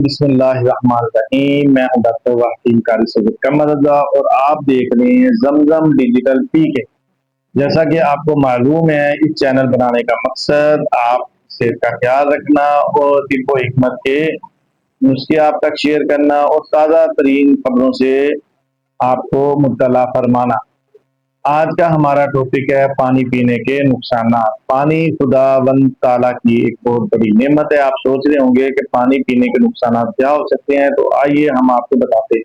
بسم اللہ الرحمن الرحیم۔ میں ہوں ڈاکٹر وحید قاری سید قمر رضا اور آپ دیکھ رہے ہیں زمزم ڈیجیٹل پی کے۔ جیسا کہ آپ کو معلوم ہے، اس چینل بنانے کا مقصد آپ صحت کا خیال رکھنا اور طب و حکمت کے نسخے آپ تک شیئر کرنا اور تازہ ترین خبروں سے آپ کو مطلع فرمانا۔ آج کا ہمارا ٹاپک ہے پانی پینے کے نقصانات۔ پانی خدا وند تعالیٰ کی ایک بہت بڑی نعمت ہے۔ آپ سوچ رہے ہوں گے کہ پانی پینے کے نقصانات کیا ہو سکتے ہیں، تو آئیے ہم آپ کو بتاتے ہیں۔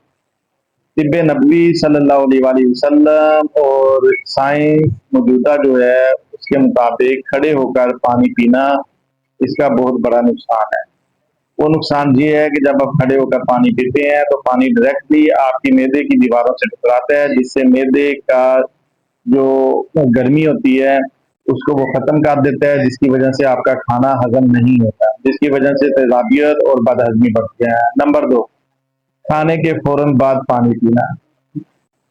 طب نبوی صلی اللہ علیہ وآلہ وسلم اور سائنس موجودہ جو ہے اس کے مطابق کھڑے ہو کر پانی پینا اس کا بہت بڑا نقصان ہے۔ وہ نقصان یہ ہے کہ جب آپ کھڑے ہو کر پانی پیتے ہیں تو پانی ڈائریکٹلی آپ کی معدے کی دیواروں سے ٹکراتا ہے، جس سے معدے کا جو گرمی ہوتی ہے اس کو وہ ختم کر دیتا ہے، جس کی وجہ سے آپ کا کھانا ہضم نہیں ہوتا، جس کی وجہ سے تیزابیت اور بد ہضمی بڑھتی ہے۔ نمبر 2، کھانے کے فوراً بعد پانی پینا۔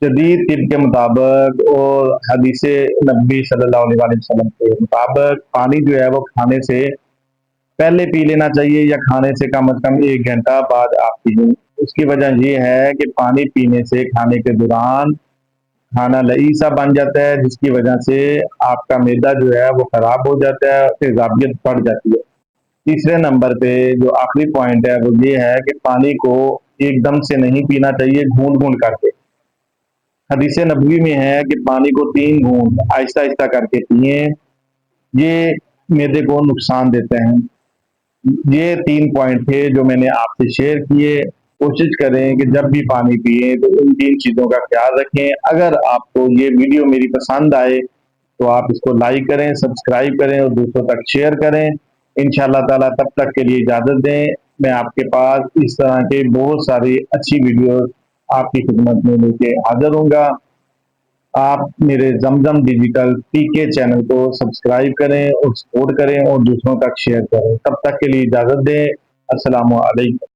جدید طب کے مطابق اور حدیث نبی صلی اللہ علیہ وآلہ وسلم کے مطابق پانی جو ہے وہ کھانے سے پہلے پی لینا چاہیے یا کھانے سے کم از کم 1 گھنٹہ بعد آپ پییں۔ اس کی وجہ یہ ہے کہ پانی پینے سے کھانے کے دوران کھانا لئیسا بن جاتا ہے، جس کی وجہ سے آپ کا معدہ جو ہے وہ خراب ہو جاتا ہے، تیزابیت بڑھ جاتی ہے۔ تیسرے نمبر پہ جو آخری پوائنٹ ہے وہ یہ ہے کہ پانی کو ایک دم سے نہیں پینا چاہیے، گھونٹ گھونٹ کر کے۔ حدیث نبوی میں ہے کہ پانی کو 3 گھونٹ آہستہ آہستہ کر کے پئیں، یہ معدے کو نقصان دیتے ہیں۔ یہ 3 پوائنٹ تھے جو میں نے آپ سے شیئر کیے۔ کوشش کریں کہ جب بھی پانی پیئیں تو ان 3 چیزوں کا خیال رکھیں۔ اگر آپ کو یہ ویڈیو میری پسند آئے تو آپ اس کو لائک کریں، سبسکرائب کریں اور دوسروں تک شیئر کریں۔ انشاءاللہ تعالیٰ تب تک کے لیے اجازت دیں۔ میں آپ کے پاس اس طرح کے بہت ساری اچھی ویڈیوز آپ کی خدمت میں لے کے حاضر ہوں گا۔ آپ میرے زمزم ڈیجیٹل پی کے چینل کو سبسکرائب کریں اور سپورٹ کریں اور دوسروں تک شیئر کریں۔ تب تک کے لیے اجازت دیں۔ السلام علیکم۔